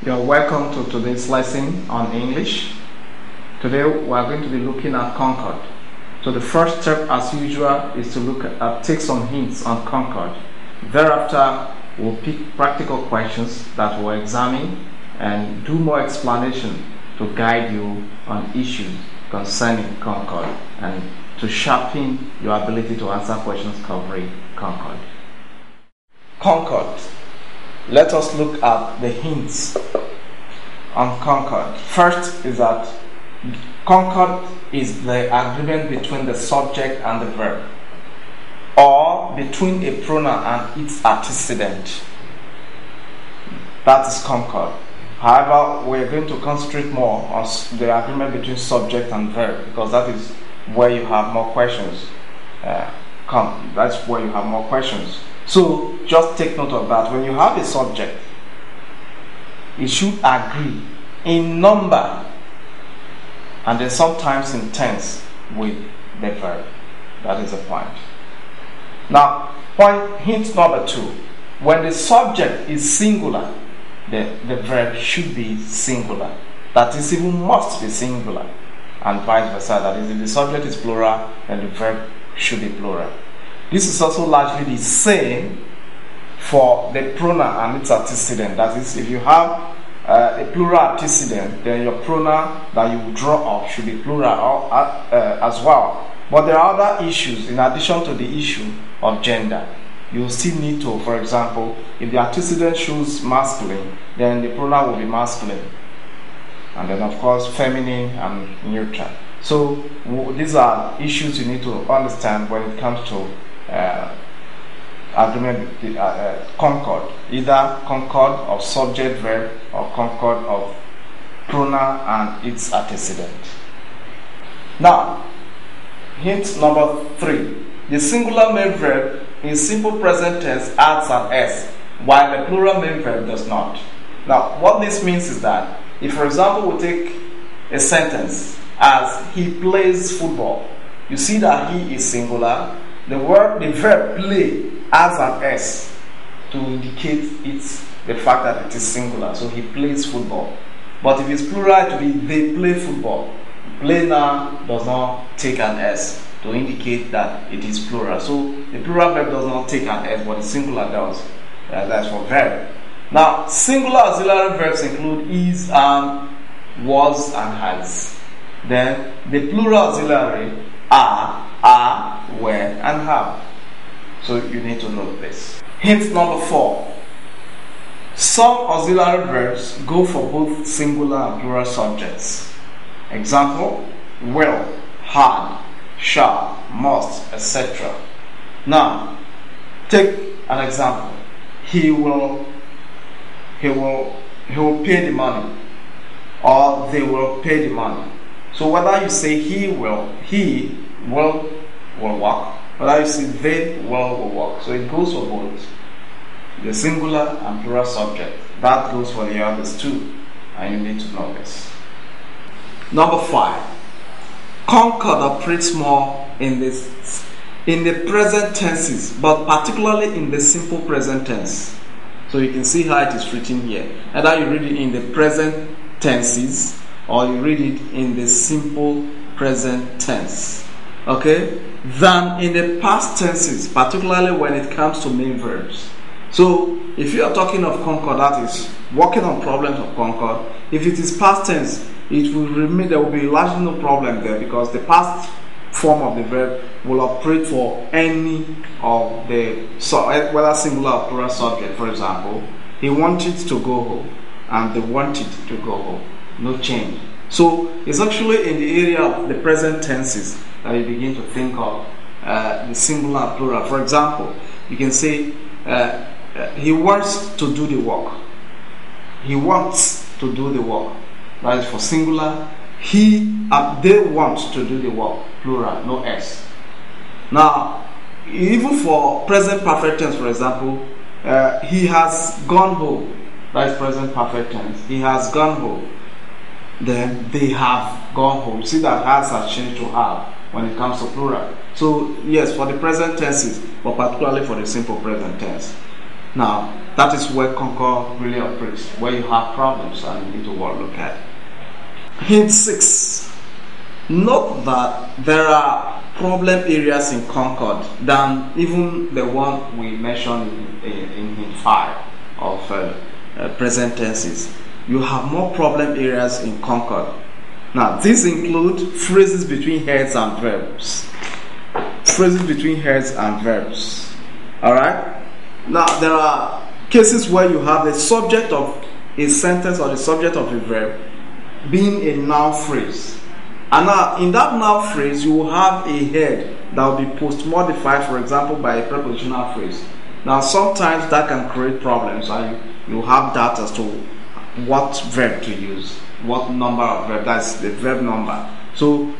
You're welcome to today's lesson on English. Today we are going to be looking at Concord. So the first step, as usual, is to take some hints on Concord. Thereafter, we'll pick practical questions that we'll examine and do more explanation to guide you on issues concerning Concord and to sharpen your ability to answer questions covering Concord. Concord. Let us look at the hints on Concord. First is that Concord is the agreement between the subject and the verb, or between a pronoun and its antecedent. That is Concord. However, we're going to concentrate more on the agreement between subject and verb because that is where you have more questions. That's where you have more questions. So just take note of that. When you have a subject, it should agree in number and then sometimes in tense with the verb. That is the point. Now, hint number 2. When the subject is singular, the verb should be singular. That is, even must be singular, and vice versa. That is, if the subject is plural, then the verb should be plural. This is also largely the same for the pronoun and its antecedent. That is, if you have a plural antecedent, then your pronoun that you draw up should be plural as well. But there are other issues in addition to the issue of gender. You still need to, for example, if the antecedent shows masculine, then the pronoun will be masculine. And then, of course, feminine and neutral. So these are issues you need to understand when it comes to agreement Concord. Either Concord of subject verb or Concord of pronoun and its antecedent. Now, hint number 3. The singular main verb in simple present tense adds an S, while the plural main verb does not. Now, what this means is that if, for example, we take a sentence as he plays football, you see that he is singular. The verb play adds an S to indicate the fact that it is singular. So he plays football. But if it's plural, it will be they play football. Play now does not take an S to indicate that it is plural. So the plural verb does not take an S, but the singular does. That's for verb. Now, singular auxiliary verbs include is, am, was, and has. Then the plural auxiliary are, were, and have. So you need to know this. Hint number 4. Some auxiliary verbs go for both singular and plural subjects. Example: will, had, shall, must, etc. Now, take an example. He will pay the money, or they will pay the money. So whether you say he will work, whether you say they will work. So it goes for both the singular and plural subject. That goes for the others too, and you need to know this. Number 5. Concord operates more in the present tenses, but particularly in the simple present tense. So you can see how it is written here. Either you read it in the present tenses or you read it in the simple present tense. Okay? Than in the past tenses, particularly when it comes to main verbs. So if you are talking of Concord, that is working on problems of Concord. If it is past tense, it will remain, there will be largely no problem there because the past form of the verb will operate for any of the, whether singular or plural subject. For example, he wanted to go home and they wanted to go home. No change. So it's actually in the area of the present tenses that you begin to think of the singular and plural. For example, you can say he wants to do the work. He wants to do the work. That is for singular. They want to do the work, plural, no S. Now, even for present perfect tense, for example, he has gone home. That is present perfect tense. He has gone home. Then they have gone home. See that has changed to have when it comes to plural. So yes, for the present tenses, but particularly for the simple present tense. Now, that is where Concord really operates, where you have problems and you need to look at. Hint 6. Note that there are problem areas in Concord than even the one we mentioned in hint 5 of present tenses. You have more problem areas in Concord. Now, these include phrases between heads and verbs. Phrases between heads and verbs. Alright? Now, there are cases where you have the subject of a sentence or the subject of a verb being a noun phrase. And now, in that noun phrase, you will have a head that will be post-modified, for example, by a prepositional phrase. Now, sometimes that can create problems, and you have doubt as to what verb to use, what number of verb, that's the verb number. So,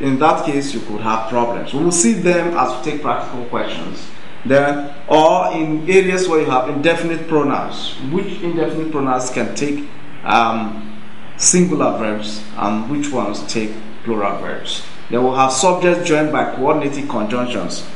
in that case, you could have problems. We will see them as we take practical questions. Then, or in areas where you have indefinite pronouns, which indefinite pronouns can take singular verbs and which ones take plural verbs. They will have subjects joined by coordinating conjunctions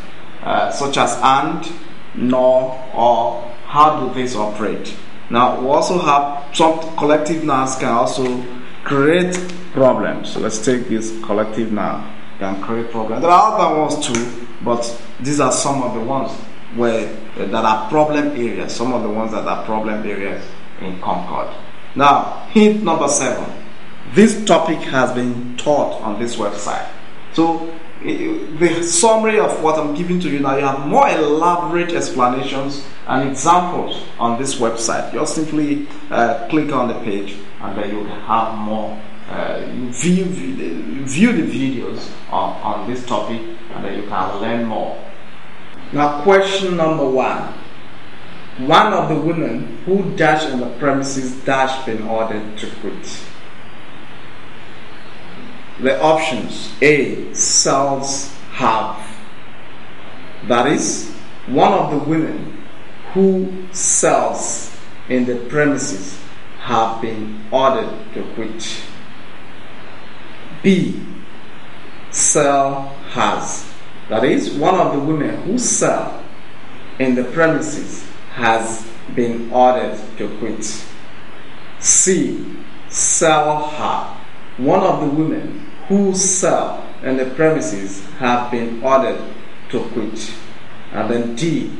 such as and, nor, or. How do these operate? Now, we also have some collective nouns can also create problems. So let's take this collective noun can create problems. There are other ones too, but these are some of the ones that are problem areas. Some of the ones that are problem areas in Concord. Now, hint number 7. This topic has been taught on this website. So, the summary of what I'm giving to you now, you have more elaborate explanations and examples on this website. Just simply click on the page and then you can have more, view the videos on this topic and then you can learn more. Now, question number 1. One of the women who dashed in the premises dashed been ordered to quit. The options: A, sells have. That is, one of the women who sells in the premises have been ordered to quit. B, sell has. That is, one of the women who sell in the premises has been ordered to quit. C, sell her. One of the women who sell in the premises have been ordered to quit. And then D,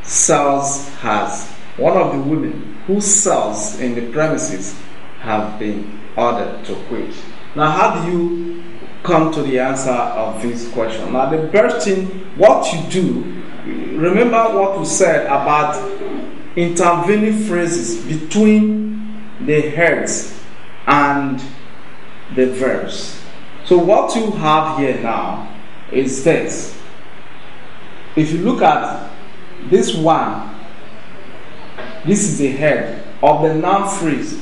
sells has. One of the women who sells in the premises have been ordered to quit. Now, how do you come to the answer of this question? Now, the first thing, what you do, remember what we said about intervening phrases between the heads and the verbs. So what you have here now is this. If you look at this one, this is the head of the noun phrase.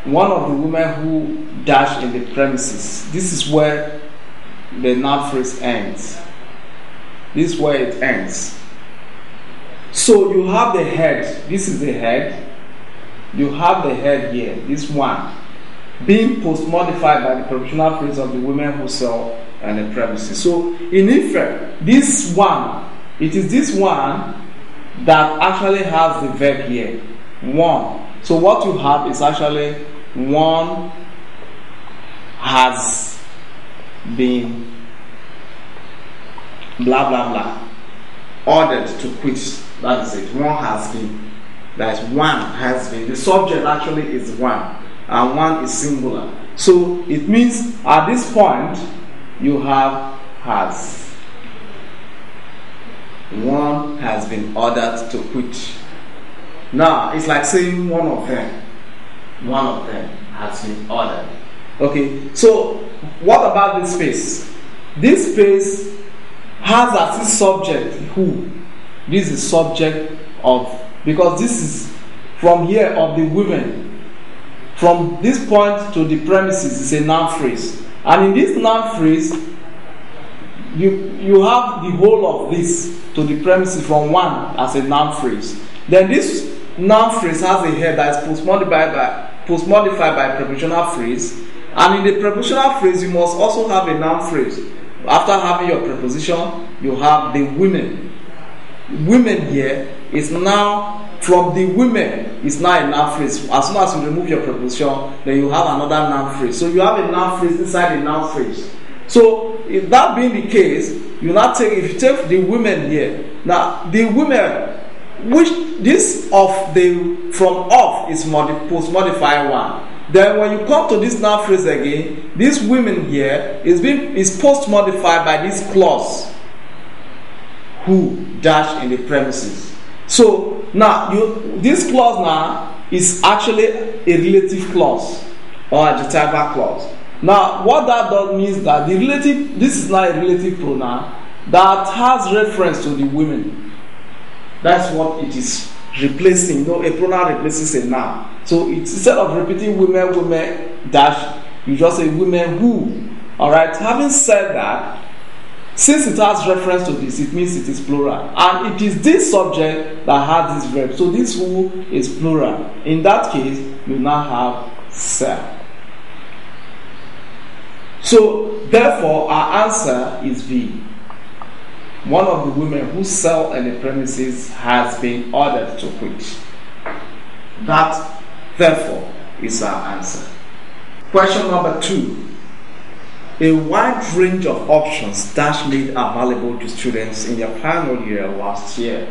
One of the women who dashed in the premises. This is where the noun phrase ends. This is where it ends. So you have the head. This is the head. You have the head here. This one being post-modified by the prepositional phrase of the women who sell in the premises. So in effect, this one, it is this one that actually has the verb here. One. So what you have is actually one has been blah blah blah ordered to quit. That is it. One has been. That is, one has been. The subject actually is one, and one is singular. So it means at this point you have has. One has been ordered to quit. Now it's like saying one of them. One of them has been ordered. Okay, so what about this space? This space has as its subject who? This is subject of, because this is from here of the women. From this point to the premises is a noun phrase. And in this noun phrase, you have the whole of this to the premises from one as a noun phrase. Then this noun phrase has a head that is post-modified by a prepositional phrase. And in the prepositional phrase, you must also have a noun phrase. After having your preposition, you have the women. Women here is now from the women, is now a noun phrase. As soon as you remove your preposition, then you have another noun phrase. So you have a noun phrase inside a noun phrase. So if that being the case, you now take, if you take the women here, now the women, which this of the from of is post modified one. Then when you come to this noun phrase again, this women here is post modified by this clause, who dash in the premises. So now this clause now is actually a relative clause or adjectival clause. Now what that does means that the relative, this is not a relative pronoun that has reference to the women. That's what it is replacing. A pronoun replaces a noun. So it's, instead of repeating women dash, you just say women who. Alright, having said that, since it has reference to this, it means it is plural. And it is this subject that has this verb. So this who is plural. In that case, you now have sell. So therefore, our answer is B. One of the women who sell in the premises has been ordered to quit. That, therefore, is our answer. Question number 2. A wide range of options dash made available to students in their final year last year.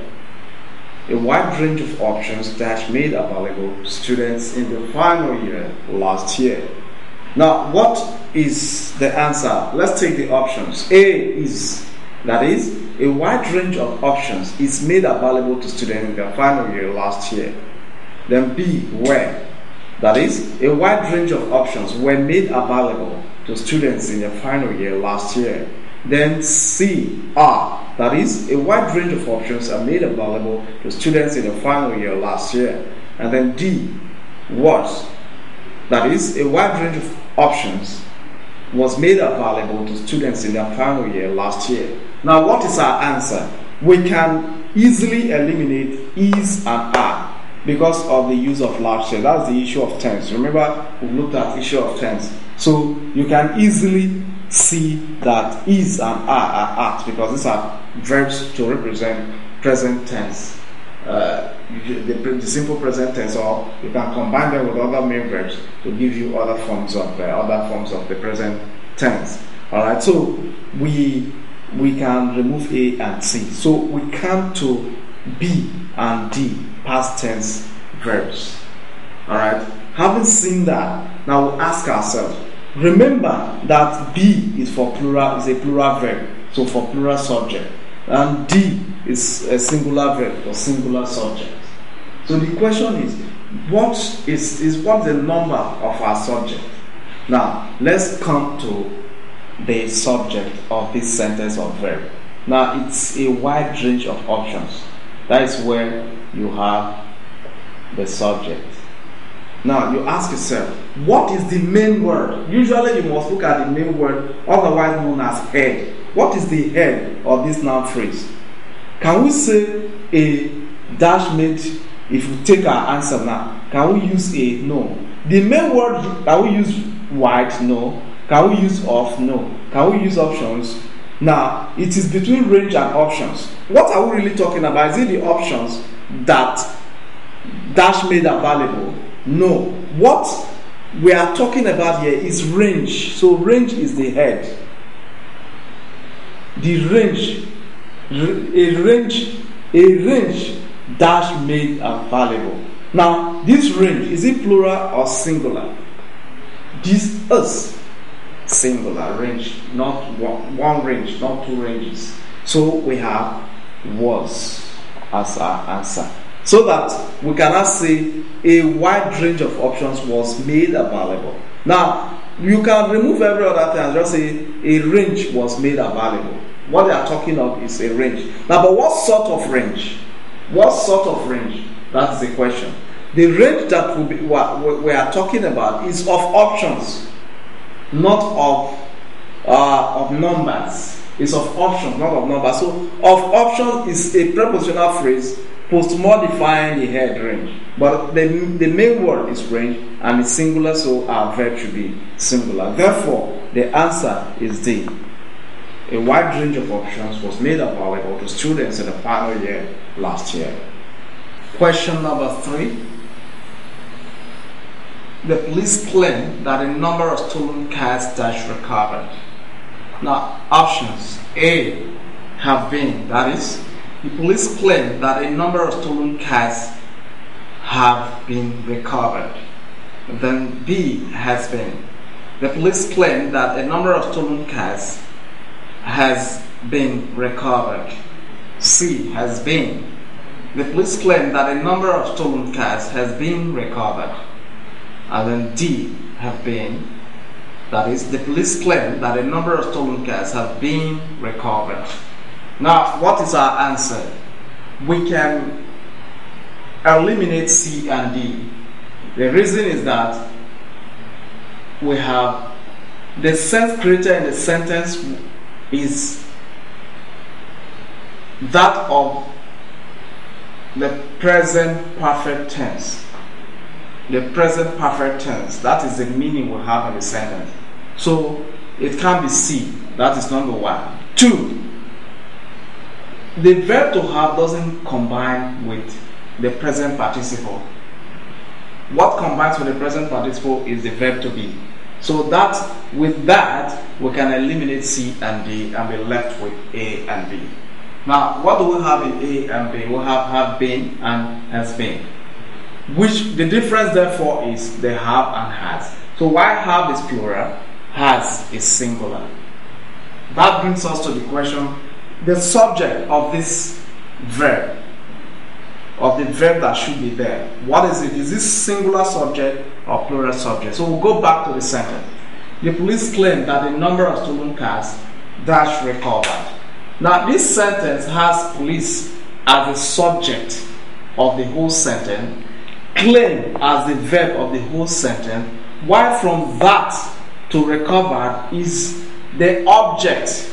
A wide range of options dash made available to students in the final year last year. Now, what is the answer? Let's take the options. A is, that is, a wide range of options is made available to students in their final year last year. Then B, where, that is, a wide range of options were made available to students in their final year last year. Then C, R, that is, a wide range of options are made available to students in their final year last year. And then D, was, that is, a wide range of options was made available to students in their final year last year. Now, what is our answer? We can easily eliminate is and are because of the use of large share. That's the issue of tense. Remember, we looked at issue of tense. So you can easily see that is and are apt because these are verbs to represent present tense. The simple present tense, or you can combine them with other main verbs to give you other forms of the present tense. All right. So we can remove A and C. So we come to B and D, past tense verbs. All right. Having seen that, now we'll ask ourselves. Remember that B is for plural, is a plural verb, so for plural subject, and D is a singular verb for singular subject. So the question is, what is the number of our subject? Now let's come to the subject of this sentence or verb. Now it's a wide range of options. That is where you have the subject. Now you ask yourself, what is the main word? Usually you must look at the main word, otherwise known as head. What is the head of this noun phrase? Can we say a dash made? If we take our answer now, can we use a? No. The main word, can we use wide? No. Can we use of? No. Can we use options? Now, it is between range and options. What are we really talking about? Is it the options that dash made available? No. What we are talking about here is range. So range is the head. The range, a range dash made available. Now, this range, is it plural or singular? This is singular range, not one range, not two ranges. So we have was as our answer. So that we cannot say a wide range of options was made available. Now, you can remove every other thing and just say a range was made available. What they are talking of is a range. Now, but what sort of range? What sort of range? That's the question. The range that we are talking about is of options, not of numbers. It's of options, not of numbers. So, of options is a prepositional phrase post-modifying the head range. But the main word is range and it's singular, so our verb should be singular. Therefore, the answer is D. A wide range of options was made available to students in the final year last year. Question number 3. The police claim that a number of stolen cars dash recovered. Now, options: A, have been, that is, the police claim that a number of stolen cars have been recovered. Then B, has been. The police claim that a number of stolen cars has been recovered. C, has been. The police claim that a number of stolen cars has been recovered. And then D, have been. That is, the police claim that a number of stolen cars have been recovered. Now, what is our answer? We can eliminate C and D. The reason is that we have the sense created in the sentence is that of the present perfect tense. The present perfect tense, that is the meaning we have in the sentence. So it can be C. That is number 1. 2, the verb to have doesn't combine with the present participle. What combines with the present participle is the verb to be. So that with that we can eliminate C and D and be left with A and B. Now, what do we have in A and B? We have been and has been. Which the difference therefore is the have and has. So while have is plural, has is singular. That brings us to the question, the subject of this verb, of the verb that should be there. What is it? Is this singular subject or plural subject? So we'll go back to the sentence. The police claim that a number of stolen cars dash recovered. Now this sentence has police as the subject of the whole sentence, claim as the verb of the whole sentence, while from that to recover is the object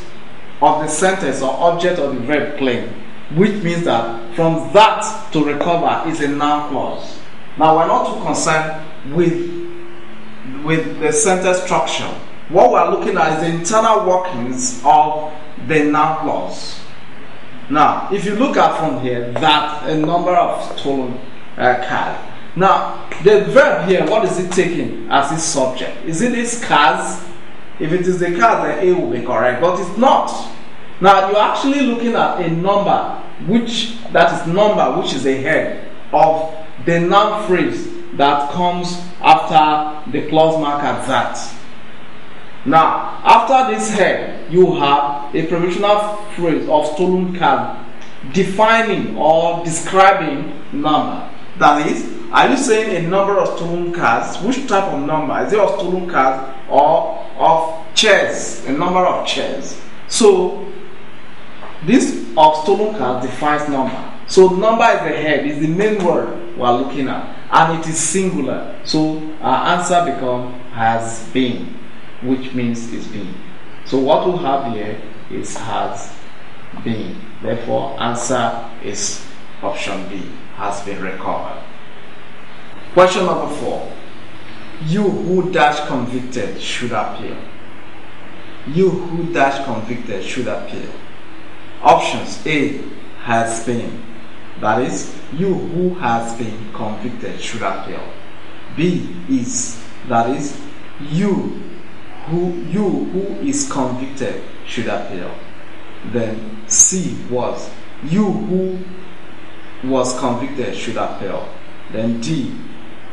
of the sentence or object of the verb claim, which means that from that to recover is a noun clause. Now we're not too concerned with the sentence structure. What we're looking at is the internal workings of the noun clause. Now, if you look at from here, that a number of stolen cars. Now, the verb here, what is it taking as its subject? Is it its cars? If it is the cars, then A will be correct, but it's not. Now, you're actually looking at a number, which is the head of the noun phrase that comes after the clause mark at that. Now, after this head, you have a provisional phrase of stolen cars defining or describing number. That is, are you saying a number of stolen cars? Which type of number? Is it of stolen cars or of chairs? A number of chairs. So, this of stolen cars defines number. So, number is the head, is the main word we are looking at, and it is singular. So, our answer becomes has been, which means is been. So, what we have here is has been. Therefore, answer is option B, has been recovered. Question number 4. You who dash convicted should appeal. You who dash convicted should appeal. Options: A, has been. That is, you who has been convicted should appeal. B, is. That is, you who is convicted should appeal. Then C, was. You who was convicted should appeal. Then D,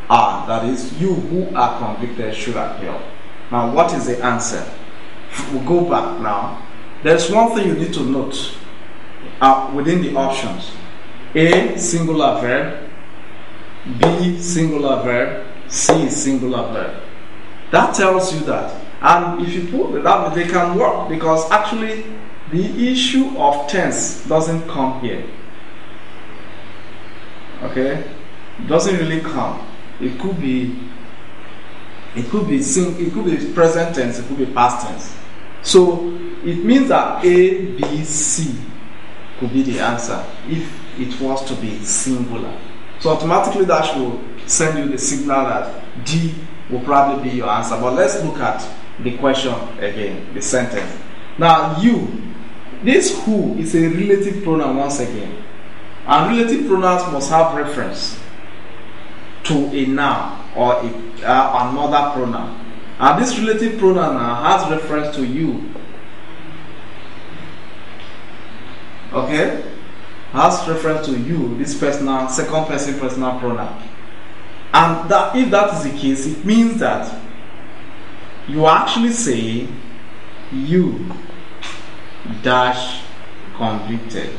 are. That is, you who are convicted should appeal. Now, what is the answer? We'll go back now. There's one thing you need to note within the options. A, singular verb. B, singular verb. C, singular verb. That tells you that. And if you put it that way, they can work, because actually the issue of tense doesn't come here. Okay? It doesn't really come. It could be present tense, it could be past tense. So it means that A, B, C could be the answer if it was to be singular. So automatically that should send you the signal that D will probably be your answer. But let's look at the question again, the sentence. Now, you, this who is a relative pronoun once again. And relative pronouns must have reference to a noun or another pronoun. And this relative pronoun now has reference to you. Okay? Has reference to you, this personal, second person personal pronoun. And that, if that is the case, it means that you are actually saying you dash convicted.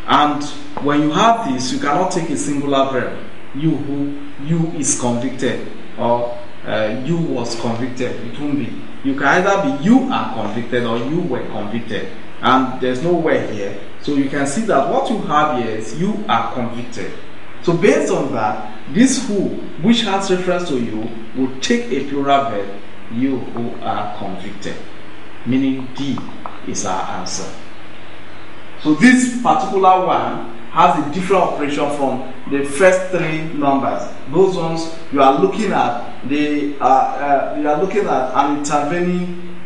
And when you have this, you cannot take a singular verb. You is convicted, or you was convicted. It won't be. You can either be you are convicted or you were convicted. And there's no word here. So you can see that what you have here is you are convicted. So based on that, this who, which has reference to you, will take a plural verb, you who are convicted. Meaning D is our answer. So this particular one has a different operation from the first three numbers. Those ones you are looking at, you are looking at an intervening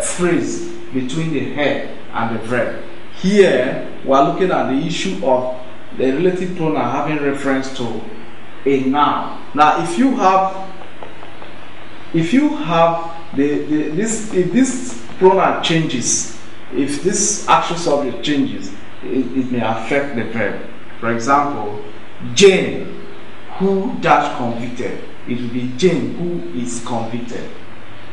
phrase between the head and the verb. Here we are looking at the issue of the relative pronoun having reference to a noun. Now, if you have if this pronoun changes, if this actual subject changes, it may affect the verb. For example, Jane, who dash convicted. It will be Jane who is convicted.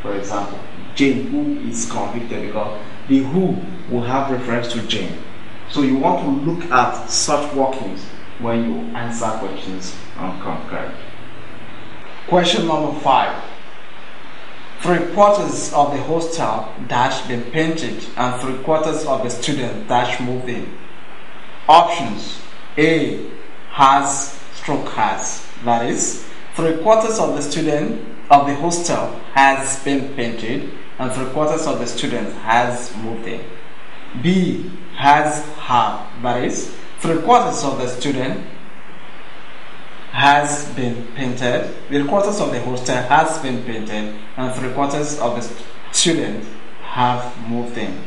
For example, Jane who is convicted, because the who will have reference to Jane. So you want to look at such workings when you answer questions on Concord. Question number 5. 3/4 of the hostel dash been painted and 3/4 of the student dash moved in. Options: A, has stroke has. That is, 3/4 of the student of the hostel has been painted and 3/4 of the student has moved in. B, has have. That is, 3/4 of the student has been painted, 3/4 of the hostel has been painted, and 3/4 of the students have moved in.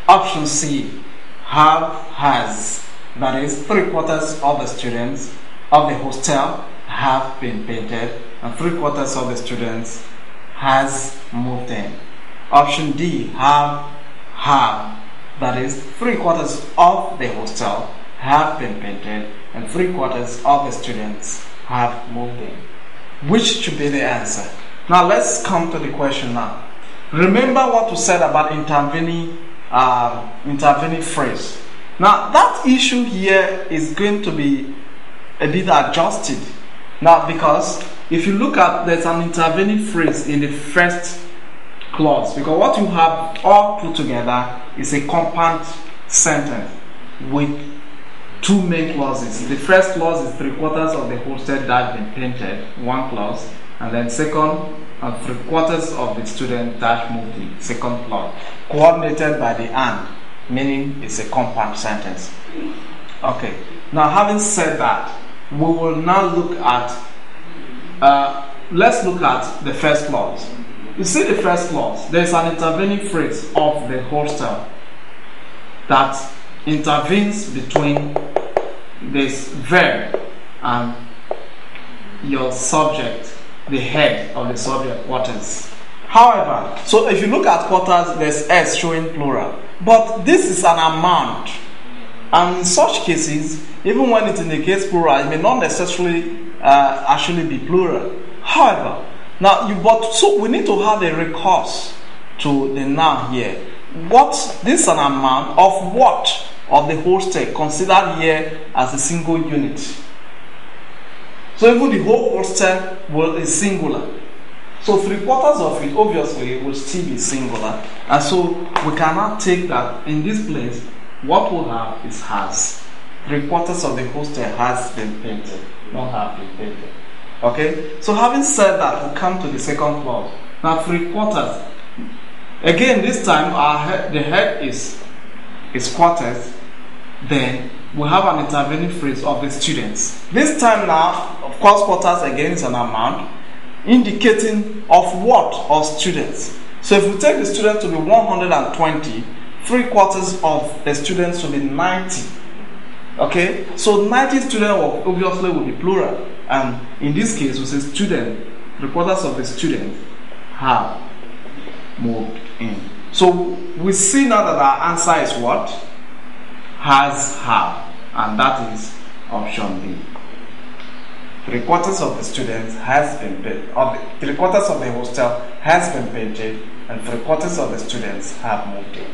Option C, have has. That is, 3/4 of the students of the hostel have been painted, and 3/4 of the students has moved in. Option D, have. That is, 3/4 of the hostel have been painted and 3/4 of the students have moved in. Which should be the answer? Now let's come to the question now. Remember what we said about intervening phrase. Now that issue here is going to be a bit adjusted. Now, because if you look at, there's an intervening phrase in the first clause, because what you have all put together is a compound sentence with two main clauses. The first clause is 3/4 of the hostel dash been painted, one clause, and then second, 3/4 of the student dash moved in, second clause, coordinated by the and, meaning it's a compound sentence. Okay, now having said that, we will now look at let's look at the first clause. You see the first clause, there's an intervening phrase of the hostel that intervenes between this verb and your subject, the head of the subject, quarters. However, so if you look at quarters, there's S showing plural, but this is an amount, and in such cases, even when it indicates plural, it may not necessarily actually be plural. However, now so we need to have a recourse to the noun here. This is an amount of what? Of the hostel, considered here as a single unit. So even the whole hostel is singular. So 3/4 of it obviously will still be singular. And so we cannot take that in this place. What we'll have is has. 3/4 of the hostel has been painted, not have been painted. Okay? So having said that, we'll come to the second clause. Now 3/4. Again, this time the head is quarters. Then we have an intervening phrase of the students. This time now, of course, quarters again is an amount indicating of what? Of students. So if we take the students to be 120, 3/4 of the students will be 90. Okay, so 90 students obviously will be plural, and in this case we say student, 3/4 of the students have moved in. So we see now that our answer is what? Has, have, and that is option B. 3/4 of the students has been paid, or 3/4 of the hostel has been painted, and 3/4 of the students have moved in.